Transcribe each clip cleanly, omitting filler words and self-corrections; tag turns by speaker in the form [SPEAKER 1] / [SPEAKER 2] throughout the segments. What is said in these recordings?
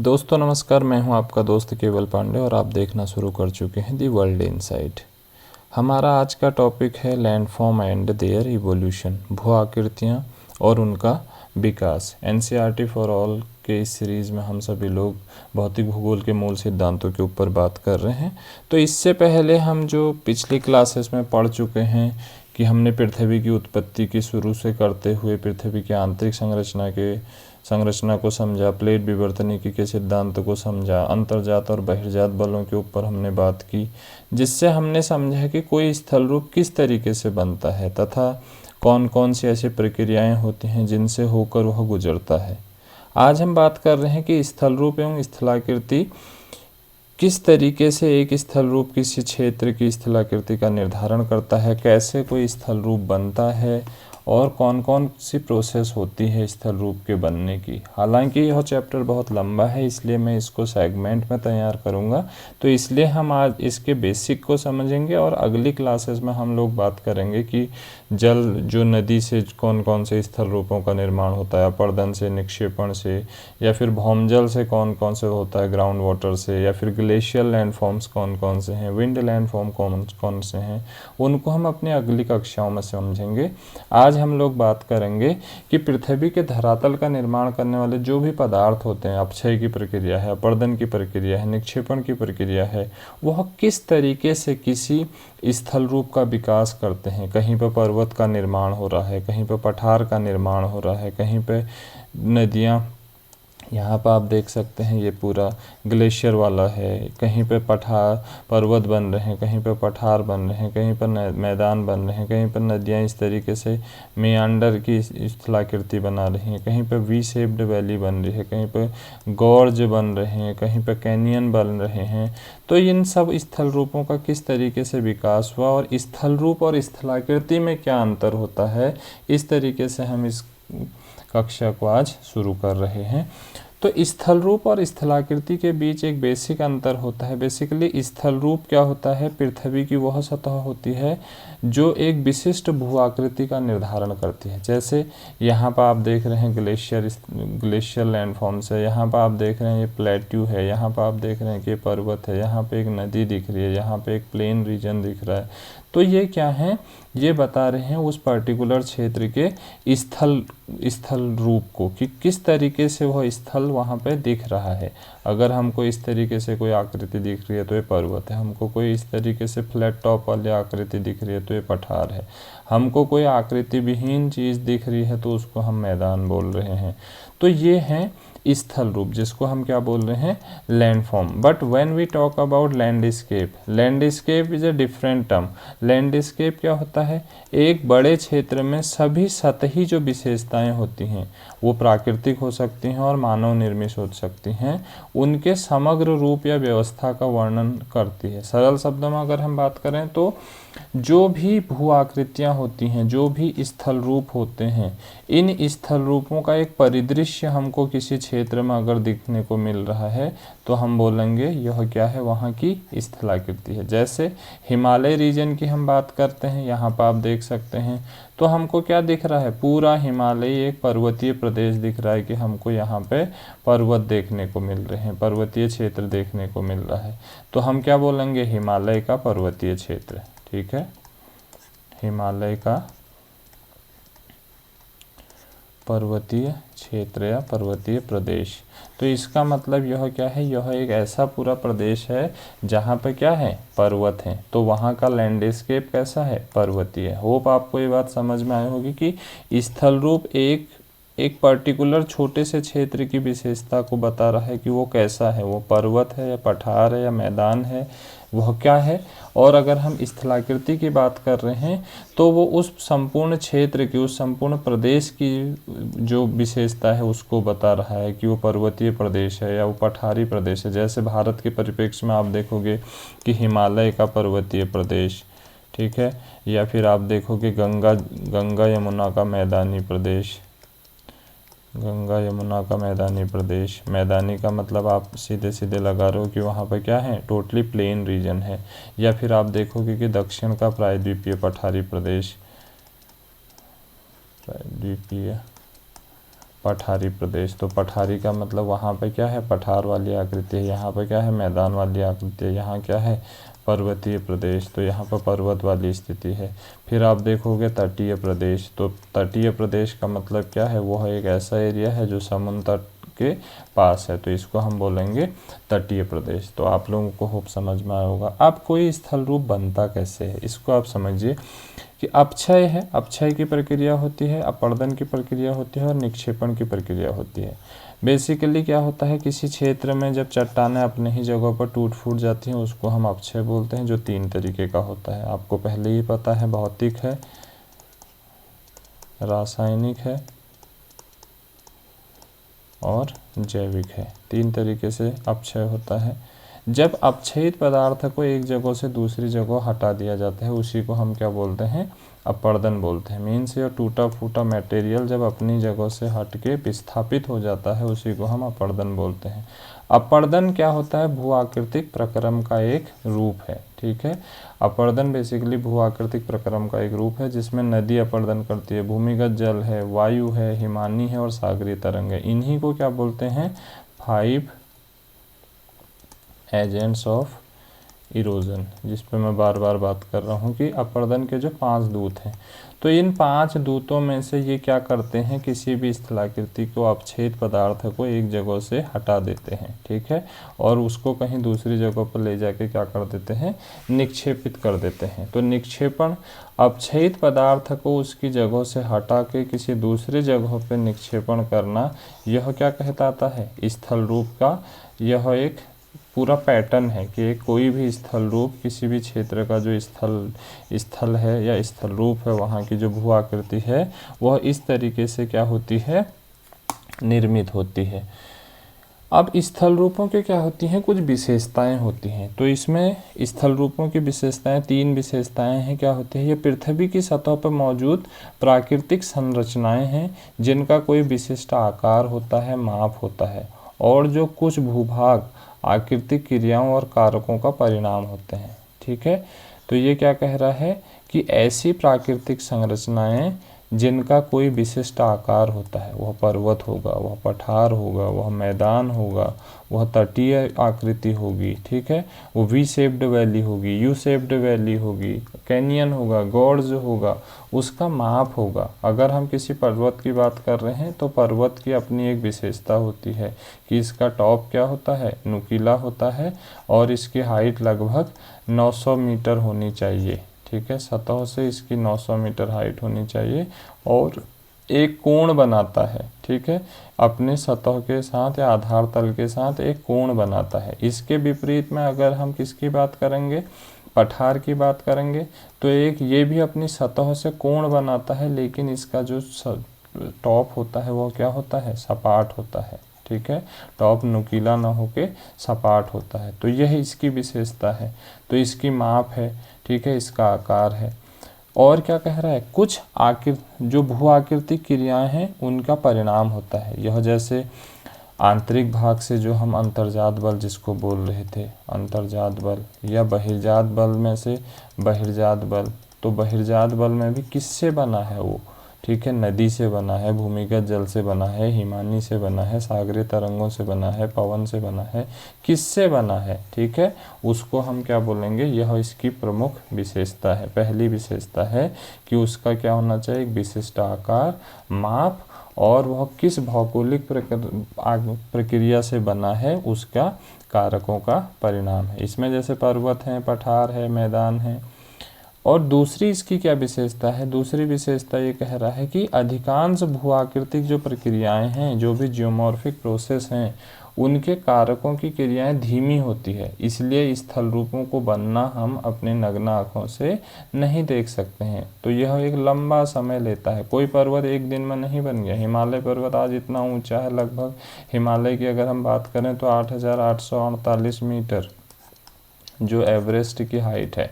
[SPEAKER 1] दोस्तों नमस्कार, मैं हूं आपका दोस्त केवल पांडे और आप देखना शुरू कर चुके हैं दी वर्ल्ड इनसाइट। हमारा आज का टॉपिक है लैंडफॉर्म एंड देयर इवोल्यूशन, भू आकृतियाँ और उनका विकास। एनसीईआरटी फॉर ऑल के इस सीरीज़ में हम सभी लोग भौतिक भूगोल के मूल सिद्धांतों के ऊपर बात कर रहे हैं। तो इससे पहले हम जो पिछली क्लासेस में पढ़ चुके हैं कि हमने पृथ्वी की उत्पत्ति की शुरू से करते हुए पृथ्वी की आंतरिक संरचना को समझा, प्लेट विवर्तनिकी के सिद्धांत को समझा, अंतर्जात और बहिर्जात बलों के ऊपर हमने बात की, जिससे हमने समझा कि कोई स्थल रूप किस तरीके से बनता है तथा कौन कौन सी ऐसी प्रक्रियाएं होती हैं जिनसे होकर वह गुजरता है। आज हम बात कर रहे हैं कि स्थल रूप एवं स्थलाकृति किस तरीके से एक स्थल रूप किसी क्षेत्र की स्थलाकृति का निर्धारण करता है, कैसे कोई स्थल रूप बनता है और कौन कौन सी प्रोसेस होती है स्थल रूप के बनने की। हालांकि यह चैप्टर बहुत लंबा है, इसलिए मैं इसको सेगमेंट में तैयार करूंगा, तो इसलिए हम आज इसके बेसिक को समझेंगे और अगली क्लासेस में हम लोग बात करेंगे कि जल जो नदी से कौन कौन से स्थल रूपों का निर्माण होता है, अपर्दन से, निक्षेपण से, या फिर भौमजल से कौन कौन से होता है, ग्राउंड वाटर से, या फिर ग्लेशियल लैंडफॉर्म्स कौन कौन से हैं, विंड लैंडफॉर्म कौन कौन से हैं, उनको हम अपनी अगली कक्षाओं में समझेंगे। आज हम लोग बात करेंगे कि पृथ्वी के धरातल का निर्माण करने वाले जो भी पदार्थ होते हैं, अपक्षय की प्रक्रिया है, अपर्दन की प्रक्रिया है, निक्षेपण की प्रक्रिया है, वह किस तरीके से किसी स्थल रूप का विकास करते हैं। कहीं पर पर्वत का निर्माण हो रहा है, कहीं पर पठार का निर्माण हो रहा है, कहीं पर नदियाँ, यहाँ पर आप देख सकते हैं ये पूरा ग्लेशियर वाला है, कहीं पे पर्वत बन रहे हैं, कहीं पे पठार बन रहे हैं, कहीं पर मैदान बन रहे हैं, कहीं पर नदियाँ इस तरीके से मेयांडर की स्थलाकृति बना रही हैं, कहीं पर वी शेप्ड वैली बन रही है, कहीं पर गॉर्ज बन रहे हैं, कहीं पर कैनियन बन रहे हैं। तो इन सब स्थल रूपों का किस तरीके से विकास हुआ और स्थल रूप और स्थलाकृति में क्या अंतर होता है, इस तरीके से हम इस कक्षा को आज शुरू कर रहे हैं। तो स्थल रूप और स्थलाकृति के बीच एक बेसिक अंतर होता है। बेसिकली स्थल रूप क्या होता है, पृथ्वी की वह सतह होती है जो एक विशिष्ट भू आकृति का निर्धारण करती है। जैसे यहाँ पर आप देख रहे हैं ग्लेशियर लैंडफॉर्म्स है, यहाँ पर आप देख रहे हैं ये प्लेट्यू है, यहाँ पर आप देख रहे हैं कि पर्वत है, यहाँ पे एक नदी दिख रही है, यहाँ पे एक प्लेन रीजन दिख रहा है। तो ये क्या है, ये बता रहे हैं उस पर्टिकुलर क्षेत्र के स्थल रूप को कि किस तरीके से वह स्थल वहाँ पे दिख रहा है। अगर हमको इस तरीके से कोई आकृति दिख रही है तो ये पर्वत है, हमको कोई इस तरीके से फ्लैट टॉप वाली आकृति दिख रही है तो ये पठार है, हमको कोई आकृति विहीन चीज़ दिख रही है तो उसको हम मैदान बोल रहे हैं। तो ये हैं स्थल रूप, जिसको हम क्या बोल रहे हैं, landform. But when we talk about landscape is a different term. Landscape क्या होता है, एक बड़े क्षेत्र में सभी सतही जो विशेषताएं होती हैं वो प्राकृतिक हो सकती हैं और मानव निर्मित हो सकती हैं, उनके समग्र रूप या व्यवस्था का वर्णन करती है। सरल शब्दों में अगर हम बात करें तो जो भी भू आकृतियाँ होती हैं, जो भी स्थल रूप होते हैं, इन स्थल रूपों का एक परिदृश्य हमको किसी क्षेत्र में अगर दिखने को मिल रहा है तो हम बोलेंगे यह क्या है, वहाँ की स्थलाकृति है। जैसे हिमालय रीजन की हम बात करते हैं, यहाँ पर आप देख सकते हैं, तो हमको क्या दिख रहा है, पूरा हिमालय एक पर्वतीय प्रदेश दिख रहा है कि हमको यहाँ पे पर्वत देखने को मिल रहे हैं, पर्वतीय क्षेत्र देखने को मिल रहा है। तो हम क्या बोलेंगे, हिमालय का पर्वतीय क्षेत्र। ठीक है, हिमालय का पर्वतीय क्षेत्र या पर्वतीय प्रदेश। तो इसका मतलब यह क्या है, यह एक ऐसा पूरा प्रदेश है जहाँ पे क्या है, पर्वत है, तो वहाँ का लैंडस्केप कैसा है, पर्वतीय। होप आपको ये बात समझ में आई होगी कि स्थल रूप एक पर्टिकुलर छोटे से क्षेत्र की विशेषता को बता रहा है कि वो कैसा है, वो पर्वत है या पठार है या मैदान है, वह क्या है। और अगर हम स्थलाकृति की बात कर रहे हैं तो वो उस संपूर्ण क्षेत्र की, उस संपूर्ण प्रदेश की जो विशेषता है उसको बता रहा है कि वो पर्वतीय प्रदेश है या वो पठारी प्रदेश है। जैसे भारत के परिप्रेक्ष्य में आप देखोगे कि हिमालय का पर्वतीय प्रदेश, ठीक है, या फिर आप देखोगे गंगा यमुना का मैदानी प्रदेश, गंगा यमुना का मैदानी प्रदेश। मैदानी का मतलब आप सीधे सीधे लगा रहे हो कि वहाँ पर क्या है, टोटली प्लेन रीजन है। या फिर आप देखोगे कि दक्षिण का प्रायद्वीपीय पठारी प्रदेश, प्रायद्वीपीय पठारी प्रदेश, तो पठारी का मतलब वहाँ पे क्या है, पठार वाली आकृति है, यहाँ पे क्या है, मैदान वाली आकृति है, यहाँ क्या है, पर्वतीय प्रदेश, तो यहाँ पर पर्वत वाली स्थिति है। फिर आप देखोगे तटीय प्रदेश, तो तटीय प्रदेश का मतलब क्या है, वो है एक ऐसा एरिया है जो समुद्र तट के पास है, तो इसको हम बोलेंगे तटीय प्रदेश। तो आप लोगों को होप समझ में आया होगा। अब कोई स्थल रूप बनता कैसे है, इसको आप समझिए कि अपक्षय है, अपक्षय की प्रक्रिया होती है, अपर्दन की प्रक्रिया होती है और निक्षेपण की प्रक्रिया होती है। बेसिकली क्या होता है, किसी क्षेत्र में जब चट्टानें अपने ही जगह पर टूट फूट जाती हैं उसको हम अपक्षय बोलते हैं, जो 3 तरीके का होता है। आपको पहले ही पता है, भौतिक है, रासायनिक है और जैविक है। 3 तरीके से अपक्षय होता है। जब अपक्षयित पदार्थ को एक जगह से दूसरी जगह हटा दिया जाता है उसी को हम क्या बोलते हैं, अपर्दन बोलते हैं। मीन्स यह टूटा फूटा मटेरियल जब अपनी जगह से हट के विस्थापित हो जाता है उसी को हम अपर्दन बोलते हैं। अपर्दन क्या होता है, भू आकृतिक प्रक्रम का एक रूप है। ठीक है, अपर्दन बेसिकली भू आकृतिक प्रक्रम का एक रूप है जिसमें नदी अपर्दन करती है, भूमिगत जल है, वायु है, हिमानी है और सागरीय तरंग है। इन्हीं को क्या बोलते हैं, 5 एजेंट्स ऑफ इरोजन, जिस पे मैं बार बार बात कर रहा हूँ कि अपर्दन के जो 5 दूत हैं। तो इन 5 दूतों में से ये क्या करते हैं, किसी भी स्थलाकृति को, अपक्षयित पदार्थ को एक जगह से हटा देते हैं। ठीक है, और उसको कहीं दूसरी जगह पर ले जाके क्या कर देते हैं, निक्षेपित कर देते हैं। तो निक्षेपण, अपक्षयित पदार्थ को उसकी जगह से हटा के किसी दूसरी जगह पर निक्षेपण करना, यह क्या कहलाता है, स्थल रूप का यह एक पूरा पैटर्न है कि कोई भी स्थल रूप, किसी भी क्षेत्र का जो स्थल है या स्थल रूप है, वहाँ की जो भू आकृति है वह इस तरीके से क्या होती है, निर्मित होती है। अब स्थल रूपों के क्या होती हैं, कुछ विशेषताएं होती हैं। तो इसमें स्थल रूपों की विशेषताएं, 3 विशेषताएं हैं। क्या होती है, ये पृथ्वी की सतह पर मौजूद प्राकृतिक संरचनाएं हैं जिनका कोई विशिष्ट आकार होता है, माप होता है, और जो कुछ भूभाग आकृतिक क्रियाओं और कारकों का परिणाम होते हैं। ठीक है, तो ये क्या कह रहा है कि ऐसी प्राकृतिक संरचनाएं जिनका कोई विशिष्ट आकार होता है, वह पर्वत होगा, वह पठार होगा, वह मैदान होगा, वह तटीय आकृति होगी। ठीक है, वो वी शेप्ड वैली होगी, यू शेप्ड वैली होगी, कैनियन होगा, गॉर्ज होगा, उसका माप होगा। अगर हम किसी पर्वत की बात कर रहे हैं तो पर्वत की अपनी एक विशेषता होती है कि इसका टॉप क्या होता है, नुकीला होता है और इसकी हाइट लगभग 900 मीटर होनी चाहिए। ठीक है, सतह से इसकी 900 मीटर हाइट होनी चाहिए और एक कोण बनाता है। ठीक है, अपने सतह के साथ या आधार तल के साथ एक कोण बनाता है। इसके विपरीत में अगर हम किसकी बात करेंगे, पठार की बात करेंगे, तो एक ये भी अपनी सतह से कोण बनाता है लेकिन इसका जो टॉप होता है वो क्या होता है, सपाट होता है। ठीक है, टॉप नुकीला ना होके सपाट होता है। तो यह इसकी विशेषता है। तो इसकी माप है, ठीक है, इसका आकार है। और क्या कह रहा है, कुछ जो भू आकृतिक क्रियाएं हैं उनका परिणाम होता है। यह जैसे आंतरिक भाग से जो हम अंतर्जात बल जिसको बोल रहे थे, अंतर्जात बल, या बहिर्जात बल में से बहिर्जात बल। तो बहिर्जात बल में भी किससे बना है वो, ठीक है, नदी से बना है, भूमिगत जल से बना है, हिमानी से बना है, सागरीय तरंगों से बना है, पवन से बना है, किससे बना है, ठीक है, उसको हम क्या बोलेंगे, यह इसकी प्रमुख विशेषता है। पहली विशेषता है कि उसका क्या होना चाहिए, एक विशिष्ट आकार, माप, और वह किस भौगोलिक प्रक्रिया से बना है उसका कारकों का परिणाम है। इसमें जैसे पर्वत हैं, पठार है, मैदान है। और दूसरी इसकी क्या विशेषता है, दूसरी विशेषता ये कह रहा है कि अधिकांश भू आकृतिक जो प्रक्रियाएं हैं, जो भी जियोमॉर्फिक प्रोसेस हैं, उनके कारकों की क्रियाएं धीमी होती है। इसलिए स्थल रूपों को बनना हम अपने नग्न आँखों से नहीं देख सकते हैं। तो यह एक लंबा समय लेता है। कोई पर्वत एक दिन में नहीं बन गया। हिमालय पर्वत आज इतना ऊंचा है, लगभग हिमालय की अगर हम बात करें तो 8,848 मीटर जो एवरेस्ट की हाइट है।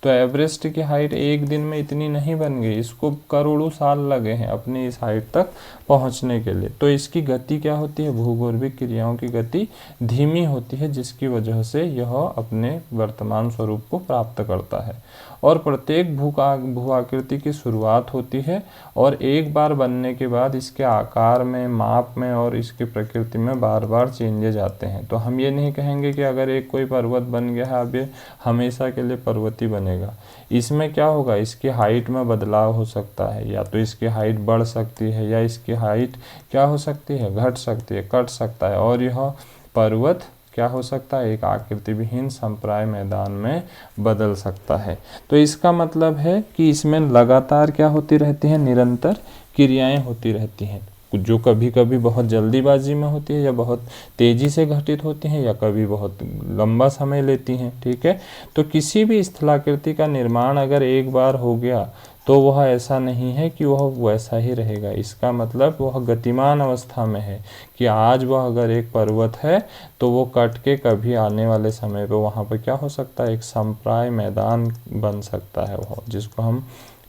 [SPEAKER 1] तो एवरेस्ट की हाइट एक दिन में इतनी नहीं बन गई, इसको करोड़ों साल लगे हैं अपनी इस हाइट तक पहुंचने के लिए। तो इसकी गति क्या होती है, भूगर्भिक क्रियाओं की गति धीमी होती है, जिसकी वजह से यह अपने वर्तमान स्वरूप को प्राप्त करता है। और प्रत्येक भू आकृति की शुरुआत होती है और एक बार बनने के बाद इसके आकार में, माप में और इसकी प्रकृति में बार बार चेंजेज आते हैं। तो हम ये नहीं कहेंगे कि अगर एक कोई पर्वत बन गया है अब ये हमेशा के लिए पर्वत ही बनेगा। इसमें क्या होगा, इसकी हाइट में बदलाव हो सकता है, या तो इसकी हाइट बढ़ सकती है या इसकी हाइट क्या हो सकती है, घट सकती है, कट सकता है, और यह पर्वत क्या हो सकता है, एक आकृति विहीन संप्राय मैदान में बदल सकता है। तो इसका मतलब है कि इसमें लगातार क्या होती रहती है, निरंतर क्रियाएं होती रहती हैं, जो कभी कभी बहुत जल्दीबाजी में होती है या बहुत तेजी से घटित होती हैं या कभी बहुत लंबा समय लेती हैं। ठीक है, तो किसी भी स्थलाकृति का निर्माण अगर एक बार हो गया तो वह ऐसा नहीं है कि वह वैसा ही रहेगा। इसका मतलब वह गतिमान अवस्था में है कि आज वह अगर एक पर्वत है तो वो कट के कभी आने वाले समय पे वहाँ पर क्या हो सकता है, एक संप्राय मैदान बन सकता है, वह जिसको हम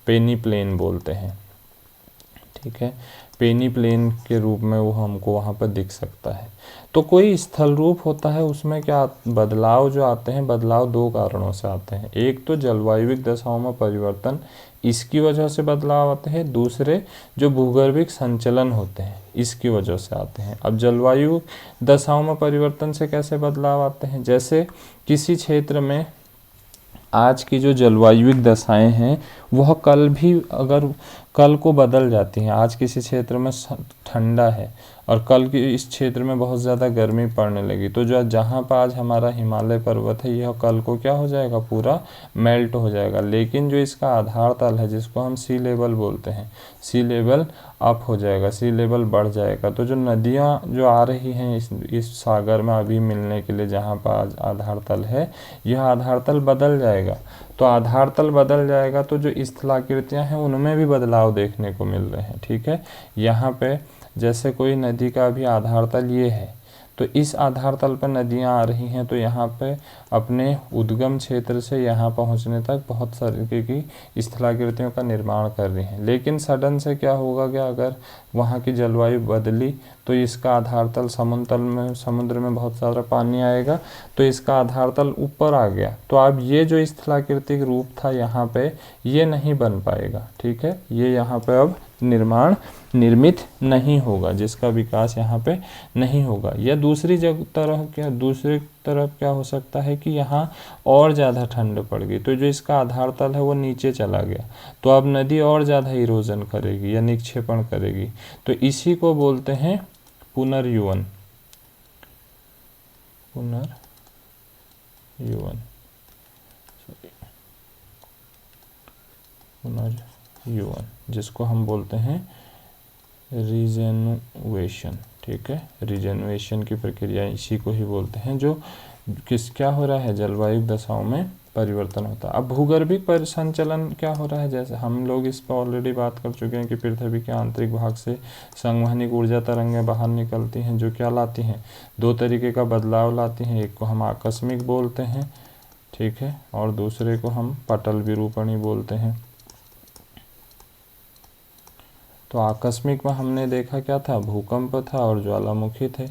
[SPEAKER 1] पेनी प्लेन बोलते हैं। ठीक है, पेनी प्लेन के रूप में वो हमको वहाँ पर दिख सकता है। तो कोई स्थल रूप होता है, उसमें क्या बदलाव जो आते हैं, बदलाव दो कारणों से आते हैं। एक तो जलवायुविक दशाओं में परिवर्तन, इसकी वजह से बदलाव आते हैं। दूसरे जो भूगर्भिक संचलन होते हैं इसकी वजह से आते हैं। अब जलवायु दशाओं में परिवर्तन से कैसे बदलाव आते हैं, जैसे किसी क्षेत्र में आज की जो जलवायुविक दशाएं हैं वह कल को बदल जाती हैं। आज किसी क्षेत्र में ठंडा है और कल की इस क्षेत्र में बहुत ज़्यादा गर्मी पड़ने लगी, तो जो जहाँ पर आज हमारा हिमालय पर्वत है यह कल को क्या हो जाएगा, पूरा मेल्ट हो जाएगा। लेकिन जो इसका आधार तल है, जिसको हम सी लेवल बोलते हैं, सी लेवल अप हो जाएगा, सी लेवल बढ़ जाएगा। तो जो नदियाँ जो आ रही हैं इस सागर में अभी मिलने के लिए, जहाँ पर आज आधार तल है, यह आधार तल बदल जाएगा। तो आधार तल बदल जाएगा तो जो स्थलाकृतियाँ हैं उनमें भी बदलाव देखने को मिल रहे हैं। ठीक है, यहाँ पे जैसे कोई नदी का भी आधार तल ये है, तो इस आधार तल पर नदियाँ आ रही हैं, तो यहाँ पे अपने उद्गम क्षेत्र से यहाँ पहुँचने तक बहुत तरीके की स्थलाकृतियों का निर्माण कर रही हैं। लेकिन सडन से क्या होगा कि अगर वहाँ की जलवायु बदली तो इसका आधार तल समुद्र में बहुत सारा पानी आएगा, तो इसका आधार तल ऊपर आ गया, तो अब ये जो स्थलाकृतिक रूप था यहाँ पे ये नहीं बन पाएगा। ठीक है, ये यहाँ पे अब निर्मित नहीं होगा, जिसका विकास यहाँ पे नहीं होगा। या दूसरी तरफ क्या हो सकता है कि यहाँ और ज़्यादा ठंड पड़ गई, तो जो इसका आधार तल है वो नीचे चला गया, तो अब नदी और ज़्यादा इरोजन करेगी या निक्षेपण करेगी। तो इसी को बोलते हैं पुनर्युवन। पुनर्युवन जिसको हम बोलते हैं रीजेनुएशन। ठीक है, रीजेनुएशन की प्रक्रिया इसी को ही बोलते हैं, जो क्या हो रहा है, जलवायु दशाओं में परिवर्तन होता है। अब भूगर्भिक संचलन क्या हो रहा है, जैसे हम लोग इस पर ऑलरेडी बात कर चुके हैं कि पृथ्वी के आंतरिक भाग से संवहनिक ऊर्जा तरंगें बाहर निकलती हैं, जो क्या लाती हैं, दो तरीके का बदलाव लाती हैं। एक को हम आकस्मिक बोलते हैं, ठीक है, और दूसरे को हम पटल विरूपणी बोलते हैं। तो आकस्मिक में हमने देखा क्या था, भूकंप था और ज्वालामुखी थे।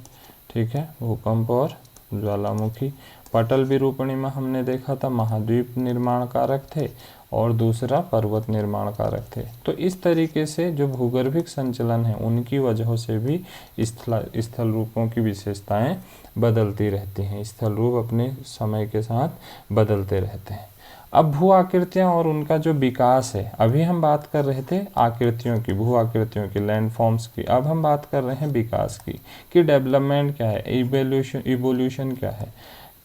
[SPEAKER 1] ठीक है, भूकंप और ज्वालामुखी। पटल विरूपणी में हमने देखा था महाद्वीप निर्माण कारक थे और दूसरा पर्वत निर्माण कारक थे। तो इस तरीके से जो भूगर्भिक संचलन है उनकी वजह से भी स्थल रूपों की विशेषताएं बदलती रहती हैं। स्थल रूप अपने समय के साथ बदलते रहते हैं। अब भू आकृतियाँ और उनका जो विकास है, अभी हम बात कर रहे थे आकृतियों की, भू आकृतियों की, लैंडफॉर्म्स की। अब हम बात कर रहे हैं विकास की, कि डेवलपमेंट क्या है, इवोल्यूशन क्या है।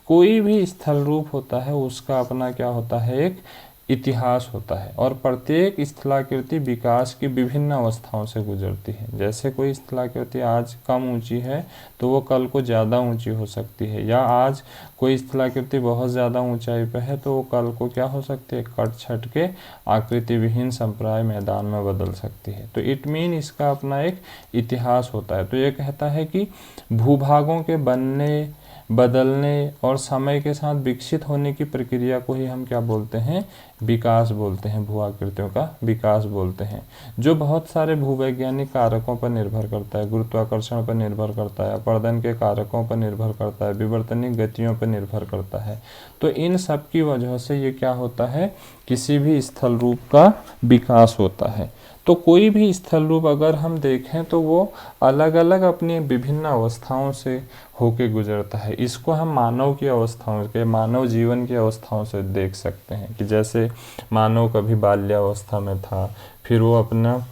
[SPEAKER 1] कोई भी स्थल रूप होता है उसका अपना क्या होता है, एक इतिहास होता है, और प्रत्येक स्थलाकृति विकास की विभिन्न अवस्थाओं से गुजरती है। जैसे कोई स्थलाकृति आज कम ऊंची है तो वो कल को ज़्यादा ऊंची हो सकती है, या आज कोई स्थलाकृति बहुत ज़्यादा ऊंचाई पर है तो वो कल को क्या हो सकती है, कट छट के आकृति विहीन संप्राय मैदान में बदल सकती है। तो इट मीन इसका अपना एक इतिहास होता है। तो ये कहता है कि भूभागों के बनने बदलने और समय के साथ विकसित होने की प्रक्रिया को ही हम क्या बोलते हैं, विकास बोलते हैं, भू आकृतियों का विकास बोलते हैं, जो बहुत सारे भूवैज्ञानिक कारकों पर निर्भर करता है। गुरुत्वाकर्षण पर निर्भर करता है, अपरदन के कारकों पर निर्भर करता है, विवर्तनिक गतियों पर निर्भर करता है। तो इन सब की वजह से ये क्या होता है, किसी भी स्थल रूप का विकास होता है। तो कोई भी स्थल रूप अगर हम देखें तो वो अलग अलग अपनी विभिन्न अवस्थाओं से होके गुजरता है। इसको हम मानव की अवस्थाओं के, मानव जीवन की अवस्थाओं से देख सकते हैं कि जैसे मानव कभी बाल्यावस्था में था, फिर वो अपना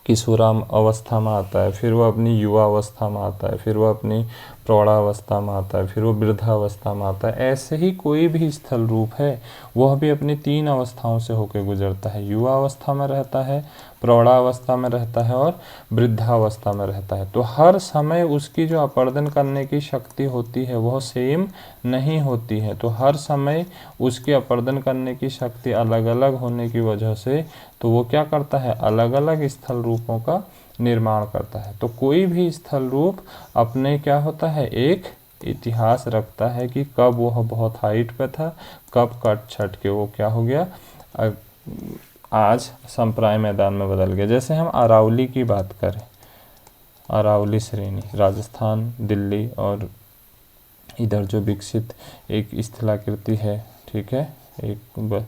[SPEAKER 1] किशोराम अवस्था में आता है, फिर वो अपनी युवा अवस्था में आता है, फिर वो अपनी प्रौढ़ावस्था में आता है, फिर वो वृद्धावस्था में आता है। ऐसे ही कोई भी स्थल रूप है वह भी अपनी 3 अवस्थाओं से होकर गुजरता है। युवा अवस्था में रहता है, प्रौढ़ावस्था में रहता है और वृद्धावस्था में रहता है। तो हर समय उसकी जो अपर्दन करने की शक्ति होती है वह सेम नहीं होती है। तो हर समय उसकी अपर्दन करने की शक्ति अलग अलग होने की वजह से तो वो क्या करता है, अलग अलग स्थल रूपों का निर्माण करता है। तो कोई भी स्थल रूप अपने क्या होता है, एक इतिहास रखता है कि कब वह बहुत हाइट पे था, कब कट छट के वो क्या हो गया, आज संप्राय मैदान में बदल गया। जैसे हम अरावली की बात करें, अरावली श्रेणी राजस्थान, दिल्ली और इधर जो विकसित एक स्थलाकृति है, ठीक है, एक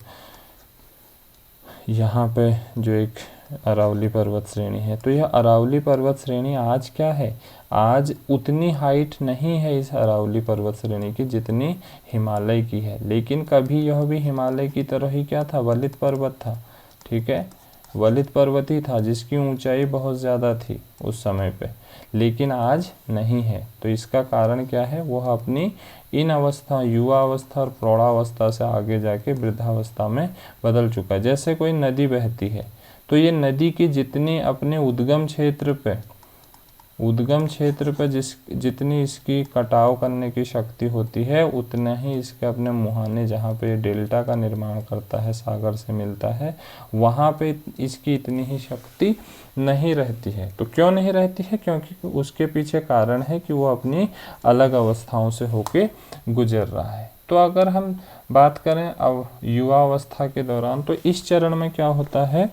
[SPEAKER 1] यहाँ पे जो एक अरावली पर्वत श्रेणी है। तो यह अरावली पर्वत श्रेणी आज क्या है, आज उतनी हाइट नहीं है इस अरावली पर्वत श्रेणी की जितनी हिमालय की है, लेकिन कभी यह भी हिमालय की तरह ही क्या था, वलित पर्वत था। ठीक है, वलित पर्वत ही था जिसकी ऊंचाई बहुत ज़्यादा थी उस समय पे, लेकिन आज नहीं है। तो इसका कारण क्या है, वह अपनी इन अवस्था, युवा अवस्था और प्रौढ़ावस्था से आगे जाके वृद्धावस्था में बदल चुका है। जैसे कोई नदी बहती है तो ये नदी की जितनी अपने उद्गम क्षेत्र पे जितनी इसकी कटाव करने की शक्ति होती है, उतना ही इसके अपने मुहाने जहाँ पे डेल्टा का निर्माण करता है, सागर से मिलता है, वहाँ पे इसकी इतनी ही शक्ति नहीं रहती है। तो क्यों नहीं रहती है, क्योंकि उसके पीछे कारण है कि वो अपनी अलग अवस्थाओं से होके गुजर रहा है। तो अगर हम बात करें अब युवा अवस्था के दौरान, तो इस चरण में क्या होता है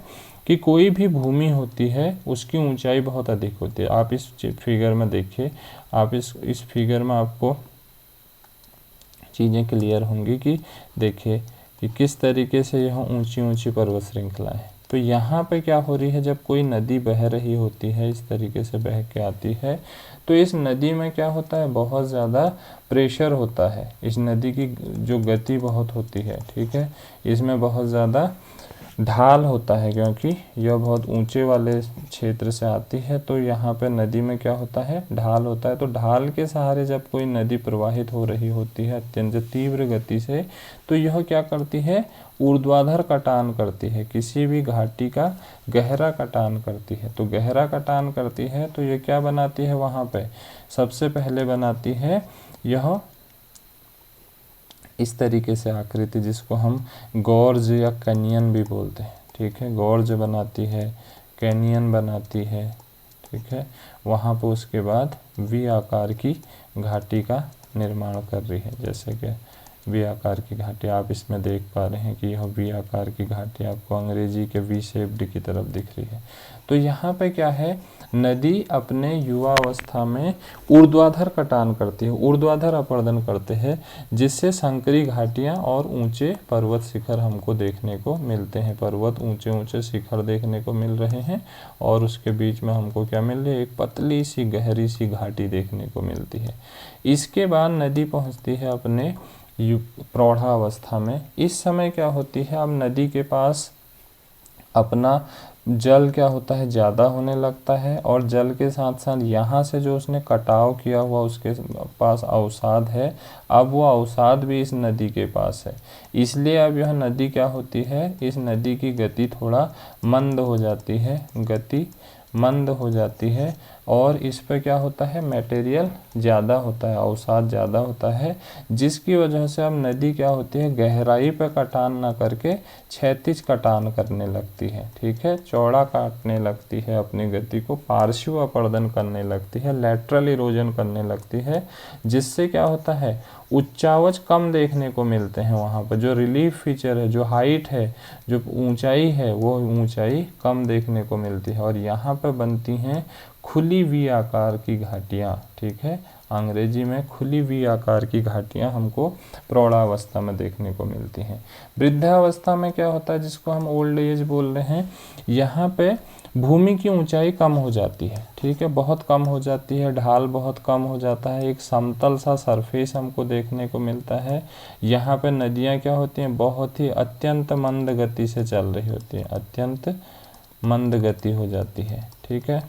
[SPEAKER 1] कि कोई भी भूमि होती है उसकी ऊंचाई बहुत अधिक होती है। आप इस फिगर में देखिए, आप इस फिगर में आपको चीज़ें क्लियर होंगी कि देखिए कि किस तरीके से यह ऊंची ऊंची पर्वत श्रृंखला है। तो यहाँ पे क्या हो रही है, जब कोई नदी बह रही होती है, इस तरीके से बह के आती है, तो इस नदी में क्या होता है, बहुत ज़्यादा प्रेशर होता है। इस नदी की जो गति बहुत होती है, ठीक है, इसमें बहुत ज़्यादा ढाल होता है, क्योंकि यह बहुत ऊंचे वाले क्षेत्र से आती है। तो यहाँ पे नदी में क्या होता है, ढाल होता है। तो ढाल के सहारे जब कोई नदी प्रवाहित हो रही होती है अत्यंत तीव्र गति से, तो यह क्या करती है, ऊर्ध्वाधर कटान करती है, किसी भी घाटी का गहरा कटान करती है। तो गहरा कटान करती है तो ये क्या बनाती है, वहाँ पे सबसे पहले बनाती है यह इस तरीके से आकृति, जिसको हम गॉर्ज या कैनियन भी बोलते हैं। ठीक है, गॉर्ज बनाती है, कैनियन बनाती है, ठीक है। वहाँ पर उसके बाद वी आकार की घाटी का निर्माण कर रही है। जैसे कि वी आकार की घाटी आप इसमें देख पा रहे हैं कि यह वी आकार की घाटी आपको अंग्रेजी के वी शेप्ड की तरफ दिख रही है। तो यहाँ पे क्या है, नदी अपने युवा अवस्था में ऊर्ध्वाधर कटान करती है, ऊर्ध्वाधर अपरदन करते हैं, जिससे संकरी घाटियाँ और ऊंचे पर्वत शिखर हमको देखने को मिलते हैं। पर्वत ऊंचे ऊंचे शिखर देखने को मिल रहे हैं और उसके बीच में हमको क्या मिल रही है, एक पतली सी गहरी सी घाटी देखने को मिलती है। इसके बाद नदी पहुँचती है अपने प्रौढ़ावस्था में। इस समय क्या होती है, अब नदी के पास अपना जल क्या होता है, ज़्यादा होने लगता है, और जल के साथ साथ यहाँ से जो उसने कटाव किया हुआ उसके पास अवसाद है, अब वो अवसाद भी इस नदी के पास है। इसलिए अब यह नदी क्या होती है, इस नदी की गति थोड़ा मंद हो जाती है, गति मंद हो जाती है। और इस पर क्या होता है, मटेरियल ज़्यादा होता है, अवसाद ज़्यादा होता है, जिसकी वजह से अब नदी क्या होती है, गहराई पर कटान ना करके क्षैतिज कटान करने लगती है। ठीक है, चौड़ा काटने लगती है, अपनी गति को पार्श्व अपर्दन करने लगती है, लैटरल इरोजन करने लगती है, जिससे क्या होता है, उच्चावच कम देखने को मिलते हैं। वहाँ पर जो रिलीफ फीचर है, जो हाइट है, जो ऊंचाई है, वो ऊंचाई कम देखने को मिलती है और यहाँ पर बनती हैं खुली वी आकार की घाटियाँ। ठीक है, अंग्रेजी में खुली वी आकार की घाटियाँ हमको प्रौढ़ावस्था में देखने को मिलती हैं। वृद्धावस्था में क्या होता है, जिसको हम ओल्ड एज बोल रहे हैं, यहाँ पे भूमि की ऊंचाई कम हो जाती है। ठीक है, बहुत कम हो जाती है, ढाल बहुत कम हो जाता है, एक समतल सा सरफेस हमको देखने को मिलता है। यहाँ पे नदियाँ क्या होती हैं, बहुत ही अत्यंत मंद गति से चल रही होती है, अत्यंत मंद गति हो जाती है। ठीक है,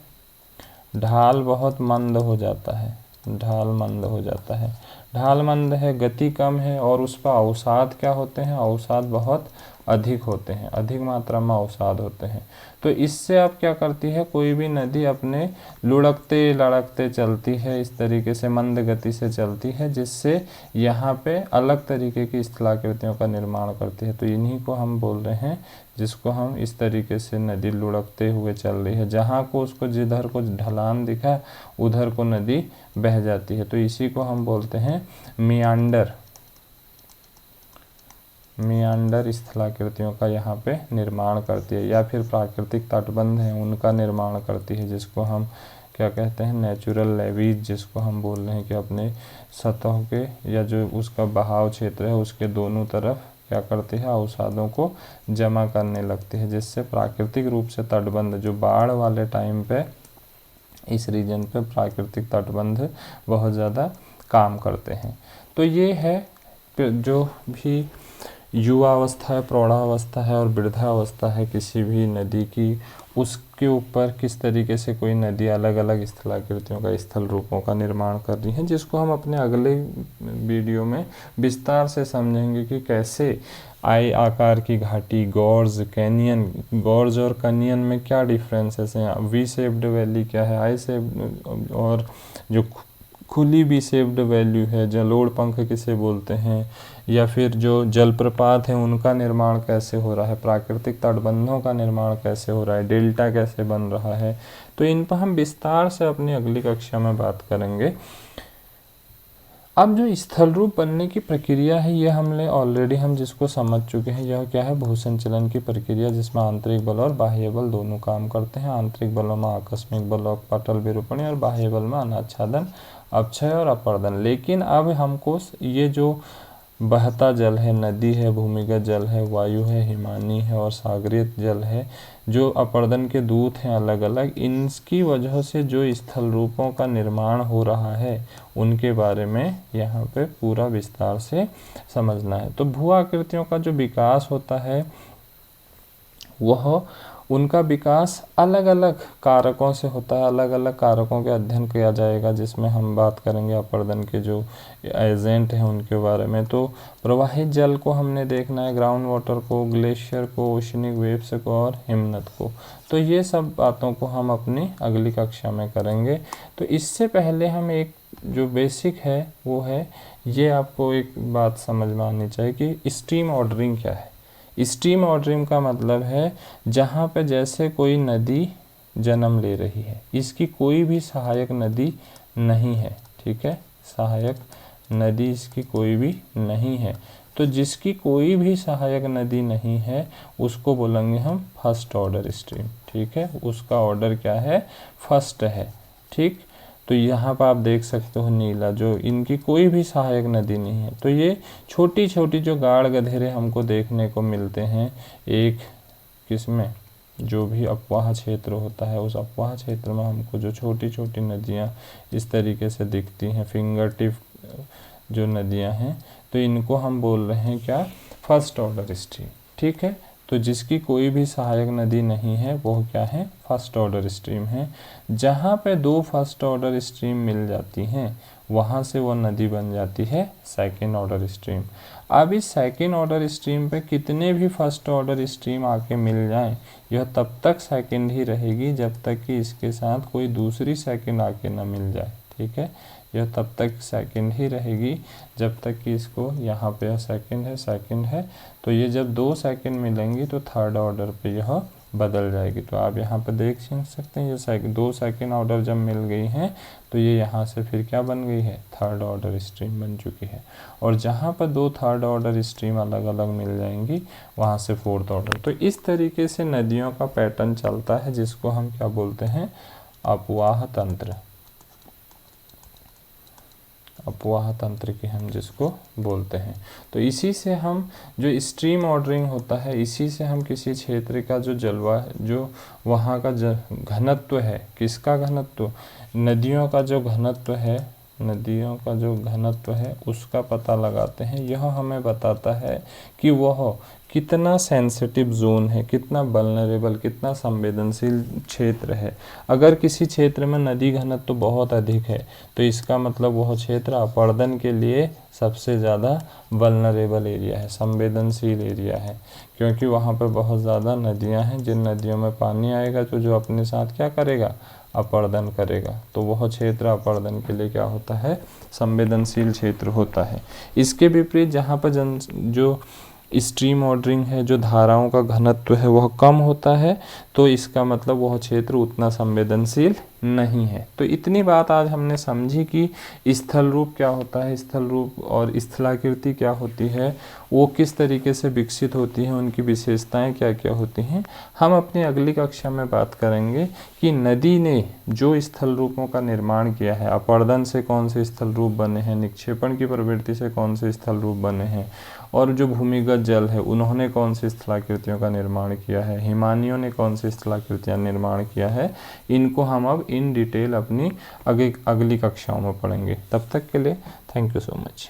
[SPEAKER 1] ढाल बहुत मंद हो जाता है, ढाल मंद हो जाता है, ढाल मंद है, गति कम है और उस पर अवसाद क्या होते हैं, अवसाद बहुत अधिक होते हैं, अधिक मात्रा में अवसाद होते हैं। तो इससे अब क्या करती है, कोई भी नदी अपने लुढ़कते लड़कते चलती है, इस तरीके से मंद गति से चलती है, जिससे यहाँ पे अलग तरीके की स्थलाकृतियों का निर्माण करती है। तो इन्हीं को हम बोल रहे हैं, जिसको हम इस तरीके से नदी लुढ़कते हुए चल रही है, जहाँ को उसको जिधर को ढलान दिखा उधर को नदी बह जाती है। तो इसी को हम बोलते हैं मियांडर। मियांडर स्थलाकृतियों का यहाँ पे निर्माण करती है, या फिर प्राकृतिक तटबंध हैं उनका निर्माण करती है, जिसको हम क्या कहते हैं, नेचुरल लेवीज, जिसको हम बोल रहे हैं कि अपने सतह के या जो उसका बहाव क्षेत्र है उसके दोनों तरफ क्या करती है, अवसादों को जमा करने लगती है, जिससे प्राकृतिक रूप से तटबंध, जो बाढ़ वाले टाइम पे इस रीजन पे प्राकृतिक तटबंध बहुत ज़्यादा काम करते हैं। तो ये है जो भी युवावस्था है, प्रौढ़ावस्था है और वृद्धावस्था है किसी भी नदी की, उसके ऊपर किस तरीके से कोई नदी अलग अलग स्थलाकृतियों का, स्थल रूपों का निर्माण कर रही हैं, जिसको हम अपने अगले वीडियो में विस्तार से समझेंगे कि कैसे आई आकार की घाटी, गॉर्ज, कैनियन, गॉर्ज और कैनियन में क्या डिफरेंसेस हैं, वी शेप्ड वैली क्या है, आई शेप्ड, और जो खुली वी शेप्ड वैल्यू है, जलोढ़ पंख किसे बोलते हैं, या फिर जो जलप्रपात हैं उनका निर्माण कैसे हो रहा है, प्राकृतिक तटबंधों का निर्माण कैसे हो रहा है, डेल्टा कैसे बन रहा है। तो इन पर हम विस्तार से अपनी अगली कक्षा में बात करेंगे। अब जो स्थल रूप बनने की प्रक्रिया है, ये हमने ऑलरेडी हम जिसको समझ चुके हैं, यह क्या है, भूसंचलन की प्रक्रिया, जिसमें आंतरिक बल और बाह्य बल दोनों काम करते हैं। आंतरिक बलों में आकस्मिक बल और पटल विरूपण, और बाह्य बल में अनाच्छादन, अपक्षय और अपर्दन। लेकिन अब हमको ये जो बहता जल है, नदी है, भूमिगत जल है, वायु है, हिमानी है और सागरीय जल है, जो अपर्दन के दूत हैं अलग अलग, इनकी वजह से जो स्थल रूपों का निर्माण हो रहा है उनके बारे में यहाँ पे पूरा विस्तार से समझना है। तो भू आकृतियों का जो विकास होता है वह, उनका विकास अलग अलग कारकों से होता है, अलग अलग कारकों के अध्ययन किया जाएगा, जिसमें हम बात करेंगे अपर्दन के जो एजेंट हैं उनके बारे में। तो प्रवाहित जल को हमने देखना है, ग्राउंड वाटर को, ग्लेशियर को, ओशनिक वेव्स को और हिमनद को। तो ये सब बातों को हम अपनी अगली कक्षा में करेंगे। तो इससे पहले हम एक जो बेसिक है वो है, ये आपको एक बात समझ में आनी चाहिए कि स्ट्रीम ऑर्डरिंग क्या है। स्ट्रीम ऑर्डरिंग का मतलब है जहाँ पे जैसे कोई नदी जन्म ले रही है, इसकी कोई भी सहायक नदी नहीं है। ठीक है, सहायक नदी इसकी कोई भी नहीं है। तो जिसकी कोई भी सहायक नदी नहीं है उसको बोलेंगे हम फर्स्ट ऑर्डर स्ट्रीम। ठीक है, उसका ऑर्डर क्या है, फर्स्ट है। ठीक, तो यहाँ पर आप देख सकते हो नीला, जो इनकी कोई भी सहायक नदी नहीं है। तो ये छोटी छोटी जो गाढ़ गधेरे हमको देखने को मिलते हैं, एक किसमें, जो भी अपवाह क्षेत्र होता है, उस अपवाह क्षेत्र में हमको जो छोटी छोटी नदियाँ इस तरीके से दिखती हैं, फिंगर टिप जो नदियाँ हैं, तो इनको हम बोल रहे हैं क्या, फर्स्ट ऑर्डर स्ट्रीम। ठीक है, तो जिसकी कोई भी सहायक नदी नहीं है वो क्या है, फर्स्ट ऑर्डर स्ट्रीम है। जहाँ पे दो फर्स्ट ऑर्डर स्ट्रीम मिल जाती हैं वहाँ से वो नदी बन जाती है सेकेंड ऑर्डर स्ट्रीम। अब इस सेकेंड ऑर्डर स्ट्रीम पे कितने भी फर्स्ट ऑर्डर स्ट्रीम आके मिल जाएं, यह तब तक सेकेंड ही रहेगी जब तक कि इसके साथ कोई दूसरी सेकेंड आके ना मिल जाए। ठीक है, यह तब तक सेकेंड ही रहेगी जब तक कि इसको, यहाँ पे सेकेंड है, तो ये जब 2 सेकेंड मिलेंगी तो थर्ड ऑर्डर पे यह बदल जाएगी। तो आप यहाँ पर देख सकते हैं ये 2 सेकेंड ऑर्डर जब मिल गई हैं तो ये यहाँ से फिर क्या बन गई है, थर्ड ऑर्डर स्ट्रीम बन चुकी है। और जहाँ पर 2 थर्ड ऑर्डर स्ट्रीम अलग अलग मिल जाएंगी वहाँ से फोर्थ ऑर्डर। तो इस तरीके से नदियों का पैटर्न चलता है, जिसको हम क्या बोलते हैं, अपवाह तंत्र। अपवाह तंत्र की हम जिसको बोलते हैं। तो इसी से हम जो स्ट्रीम ऑर्डरिंग होता है, इसी से हम किसी क्षेत्र का जो वहाँ का घनत्व है, किसका घनत्व, नदियों का जो घनत्व है उसका पता लगाते हैं। यह हमें बताता है कि वह कितना सेंसिटिव जोन है, कितना वल्नरेबल, कितना संवेदनशील क्षेत्र है। अगर किसी क्षेत्र में नदी घनत्व बहुत अधिक है तो इसका मतलब वह क्षेत्र अपरदन के लिए सबसे ज़्यादा वल्नरेबल एरिया है, संवेदनशील एरिया है, क्योंकि वहाँ पर बहुत ज़्यादा नदियाँ हैं। जिन नदियों में पानी आएगा तो जो अपने साथ क्या करेगा, अपरदन करेगा, तो वह क्षेत्र अपरदन के लिए क्या होता है, संवेदनशील क्षेत्र होता है। इसके विपरीत जहाँ पर जो स्ट्रीम ऑर्डरिंग है, जो धाराओं का घनत्व है वह कम होता है, तो इसका मतलब वह क्षेत्र उतना संवेदनशील नहीं है। तो इतनी बात आज हमने समझी कि स्थल रूप क्या होता है, स्थल रूप और स्थलाकृति क्या होती है, वो किस तरीके से विकसित होती है, उनकी विशेषताएं क्या क्या होती हैं। हम अपनी अगली कक्षा में बात करेंगे कि नदी ने जो स्थल रूपों का निर्माण किया है, अपरदन से कौन से स्थल रूप बने हैं, निक्षेपण की प्रवृत्ति से कौन से स्थल रूप बने हैं, और जो भूमिगत जल है उन्होंने कौन सी स्थलाकृतियों का निर्माण किया है, हिमानियों ने कौन सी स्थलाकृतियां निर्माण किया है। इनको हम अब इन डिटेल अपनी अगली कक्षाओं में पढ़ेंगे। तब तक के लिए थैंक यू सो मच।